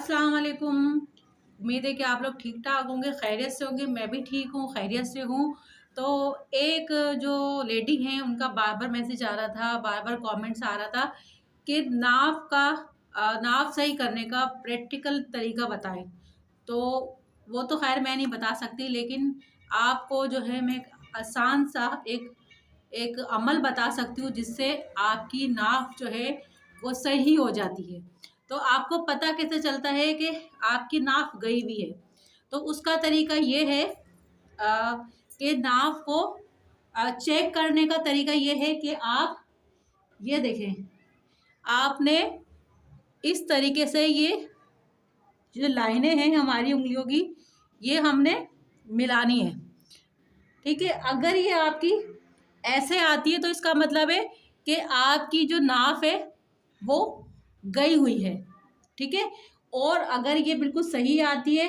अस्सलाम वालेकुम। उम्मीद है कि आप लोग ठीक ठाक होंगे, खैरियत से होंगे। मैं भी ठीक हूँ, खैरियत से हूँ। तो एक जो लेडी हैं उनका बार बार मैसेज आ रहा था, बार बार कमेंट्स आ रहा था कि नाव सही करने का प्रैक्टिकल तरीका बताएं। तो वो तो खैर मैं नहीं बता सकती, लेकिन आपको जो है मैं आसान सा एक एक अमल बता सकती हूँ जिससे आपकी नाव जो है वो सही हो जाती है। तो आपको पता कैसे चलता है कि आपकी नाव गई हुई है? तो उसका तरीका ये है कि नाव को चेक करने का तरीका ये है कि आप ये देखें, आपने इस तरीके से ये जो लाइनें हैं हमारी उंगलियों की, ये हमने मिलानी है। ठीक है, अगर ये आपकी ऐसे आती है तो इसका मतलब है कि आपकी जो नाव है वो गई हुई है। ठीक है, और अगर ये बिल्कुल सही आती है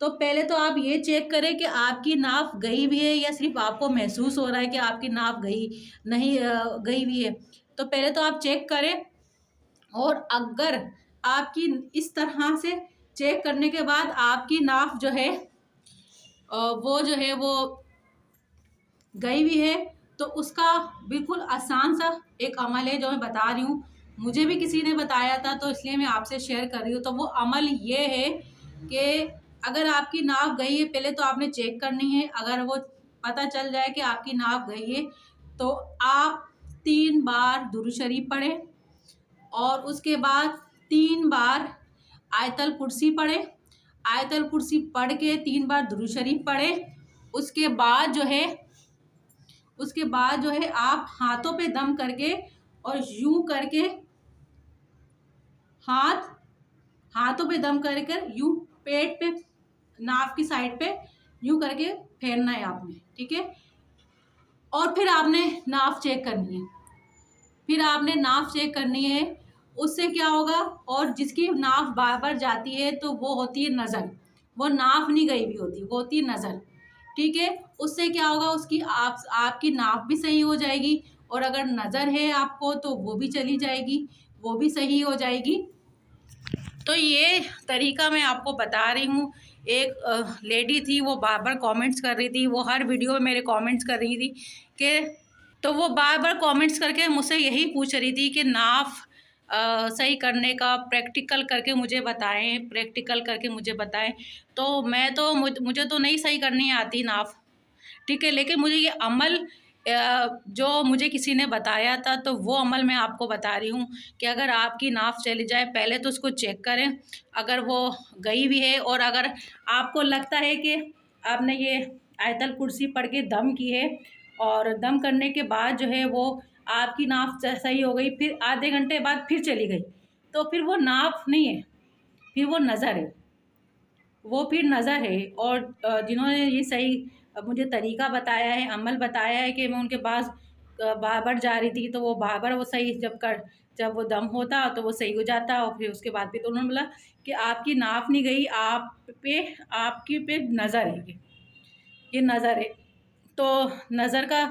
तो पहले तो आप ये चेक करें कि आपकी नाव गई भी है या सिर्फ आपको महसूस हो रहा है कि आपकी नाव गई नहीं गई हुई है। तो पहले तो आप चेक करें, और अगर आपकी इस तरह से चेक करने के बाद आपकी नाव जो है वो जो है वो गई हुई है, तो उसका बिल्कुल आसान सा एक अमल है जो मैं बता रही हूँ। मुझे भी किसी ने बताया था तो इसलिए मैं आपसे शेयर कर रही हूँ। तो वो अमल ये है कि अगर आपकी नाव गई है, पहले तो आपने चेक करनी है। अगर वो पता चल जाए कि आपकी नाव गई है तो आप 3 बार दुरूद शरीफ पढ़ें, और उसके बाद 3 बार आयतल कुर्सी पढ़ें। आयतल कुर्सी पढ़ के 3 बार दुरूद शरीफ पढ़ें। उसके बाद जो है आप हाथों पे दम करके और यूं करके हाथों पे दम करके यूं पेट पे, नाक की साइड पे यूं करके फेरना है आपने। ठीक है, और फिर आपने नाफ चेक करनी है। उससे क्या होगा, और जिसकी नाफ बार बार जाती है तो वो होती है नज़र। वो नाफ नहीं गई हुई होती, वो होती है नज़र। ठीक है, उससे क्या होगा, उसकी आपकी नाफ भी सही हो जाएगी, और अगर नज़र है आपको तो वो भी चली जाएगी, वो भी सही हो जाएगी। तो ये तरीका मैं आपको बता रही हूँ। एक लेडी थी, वो बार बार कमेंट्स कर रही थी, वो हर वीडियो में मेरे कमेंट्स कर रही थी कि, तो वो बार बार कमेंट्स करके मुझसे यही पूछ रही थी कि नाफ सही करने का प्रैक्टिकल करके मुझे बताएं। तो मुझे तो नहीं सही करनी आती नाफ। ठीक है, लेकिन मुझे ये अमल जो मुझे किसी ने बताया था, तो वो अमल मैं आपको बता रही हूँ कि अगर आपकी नाफ चली जाए, पहले तो उसको चेक करें अगर वो गई भी है। और अगर आपको लगता है कि आपने ये आयतल कुर्सी पढ़ के दम की है, और दम करने के बाद जो है वो आपकी नाफ सही हो गई, फिर आधे घंटे बाद फिर चली गई, तो फिर वो नाफ नहीं है, फिर वो नज़र है। और जिन्होंने ये सही मुझे तरीका बताया है, अमल बताया है, कि मैं उनके पास बार बार जा रही थी, तो वो बार बार वो सही जब वो दम होता तो वो सही हो जाता। और फिर उसके बाद फिर तो उन्होंने बोला कि आपकी नाफ नहीं गई, आपकी पे नज़र है, ये नज़र है। तो नज़र का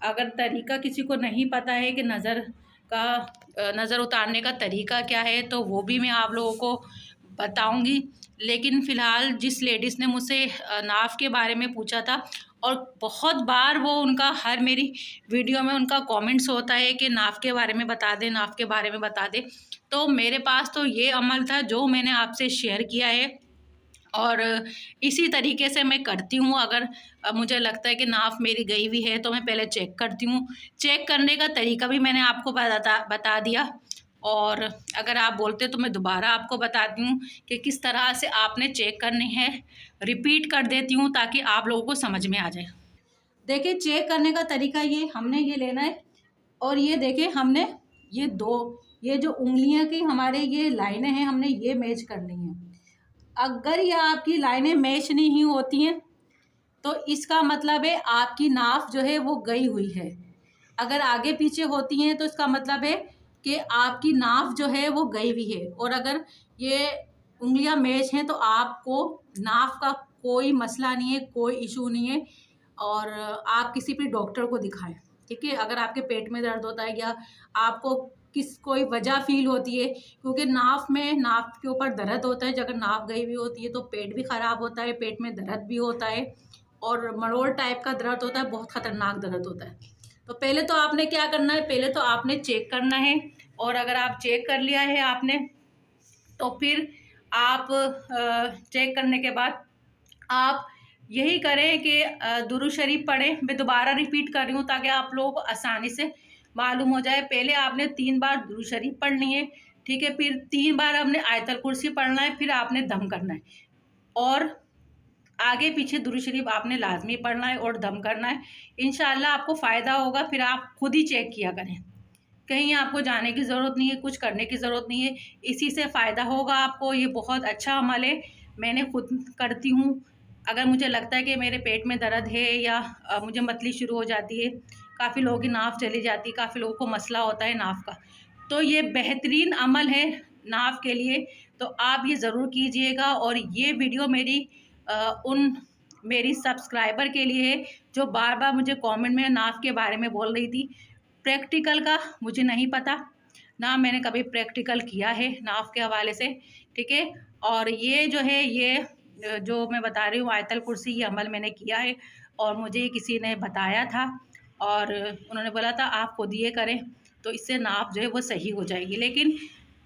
अगर तरीका किसी को नहीं पता है कि नज़र उतारने का तरीका क्या है, तो वो भी मैं आप लोगों को बताऊंगी। लेकिन फ़िलहाल जिस लेडीज़ ने मुझसे नाफ के बारे में पूछा था, और बहुत बार वो उनका हर मेरी वीडियो में उनका कमेंट्स होता है कि नाफ के बारे में बता दें, नाफ के बारे में बता दें, तो मेरे पास तो ये अमल था जो मैंने आपसे शेयर किया है, और इसी तरीके से मैं करती हूँ। अगर मुझे लगता है कि नाफ मेरी गई हुई है तो मैं पहले चेक करती हूँ। चेक करने का तरीका भी मैंने आपको बता दिया, और अगर आप बोलते तो मैं दोबारा आपको बताती हूँ कि किस तरह से आपने चेक करनी है। रिपीट कर देती हूँ ताकि आप लोगों को समझ में आ जाए। देखिए, चेक करने का तरीका ये हमने ये लेना है, और ये देखिए हमने ये जो उंगलियां की हमारे ये लाइनें हैं, हमने ये मैच करनी है। अगर ये आपकी लाइनें मैच नहीं होती हैं तो इसका मतलब है आपकी नाफ जो है वो गई हुई है। अगर आगे पीछे होती हैं तो इसका मतलब है कि आपकी नाफ जो है वो गई हुई है। और अगर ये उंगलियां मैच हैं तो आपको नाफ का कोई मसला नहीं है, कोई इशू नहीं है, और आप किसी भी डॉक्टर को दिखाएं। ठीक है, अगर आपके पेट में दर्द होता है या आपको कोई वजह फ़ील होती है, क्योंकि नाक के ऊपर दर्द होता है। अगर नाक गई हुई होती है तो पेट भी ख़राब होता है, पेट में दर्द भी होता है और मरोड़ टाइप का दर्द होता है, बहुत ख़तरनाक दर्द होता है। तो पहले तो आपने क्या करना है, पहले तो आपने चेक करना है, और अगर आप चेक कर लिया है आपने, तो फिर आप चेक करने के बाद आप यही करें कि दुरूद शरीफ पढ़ें। मैं दोबारा रिपीट कर रही हूँ ताकि आप लोगों को आसानी से मालूम हो जाए। पहले आपने 3 बार दुरूद शरीफ पढ़नी है, ठीक है। फिर 3 बार आपने आयतल कुर्सी पढ़ना है, फिर आपने दम करना है, और आगे पीछे दुरूद शरीफ आपने लाजमी पढ़ना है और दम करना है। इंशाल्लाह आपको फ़ायदा होगा। फिर आप खुद ही चेक किया करें, कहीं आपको जाने की ज़रूरत नहीं है, कुछ करने की ज़रूरत नहीं है। इसी से फ़ायदा होगा आपको। ये बहुत अच्छा अमल है, मैंने खुद करती हूँ। अगर मुझे लगता है कि मेरे पेट में दर्द है या मुझे मतली शुरू हो जाती है, काफ़ी लोगों की नाफ चली जाती है, काफ़ी लोगों को मसला होता है नाफ का, तो ये बेहतरीन अमल है नाफ के लिए। तो आप ये ज़रूर कीजिएगा। और ये वीडियो उन मेरी सब्सक्राइबर के लिए है जो बार बार मुझे कमेंट में नाफ के बारे में बोल रही थी। प्रैक्टिकल का मुझे नहीं पता, ना मैंने कभी प्रैक्टिकल किया है नाफ के हवाले से, ठीक है। और ये जो है, ये जो मैं बता रही हूँ आयतल कुर्सी, ये अमल मैंने किया है और मुझे किसी ने बताया था, और उन्होंने बोला था आप खुद ये करें तो इससे नाफ जो है वो सही हो जाएगी। लेकिन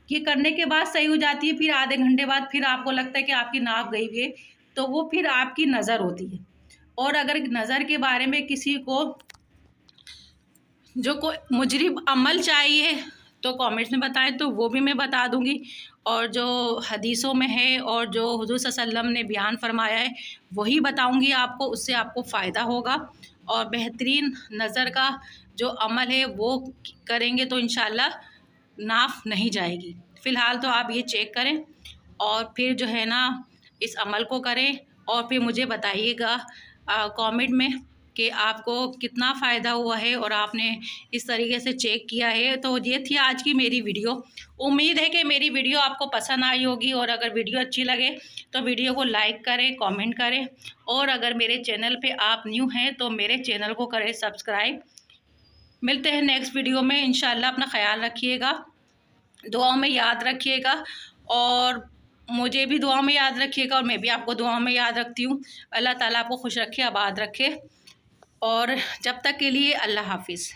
ये करने के बाद सही हो जाती है, फिर आधे घंटे बाद फिर आपको लगता है कि आपकी नाफ गई हुई है, तो वो फिर आपकी नज़र होती है। और अगर नज़र के बारे में किसी को जो कोई मुजरिब अमल चाहिए तो कमेंट्स में बताएं, तो वो भी मैं बता दूंगी। और जो हदीसों में है और जो हुज़ूर सल्लल्लाहु अलैहि वसल्लम ने बयान फरमाया है वही बताऊंगी आपको, उससे आपको फ़ायदा होगा। और बेहतरीन नज़र का जो अमल है वो करेंगे तो इंशाल्लाह नाफ नहीं जाएगी। फ़िलहाल तो आप ये चेक करें और फिर जो है ना इस अमल को करें, और फिर मुझे बताइएगा कमेंट में कि आपको कितना फ़ायदा हुआ है और आपने इस तरीके से चेक किया है। तो ये थी आज की मेरी वीडियो। उम्मीद है कि मेरी वीडियो आपको पसंद आई होगी, और अगर वीडियो अच्छी लगे तो वीडियो को लाइक करें, कमेंट करें, और अगर मेरे चैनल पे आप न्यू हैं तो मेरे चैनल को करें सब्सक्राइब। मिलते हैं नेक्स्ट वीडियो में इंशाल्लाह। अपना ख्याल रखिएगा, दुआओं में याद रखिएगा, और मुझे भी दुआ में याद रखिएगा, और मैं भी आपको दुआ में याद रखती हूँ। अल्लाह ताला आपको खुश रखे, आबाद रखे, और जब तक के लिए अल्लाह हाफिज़।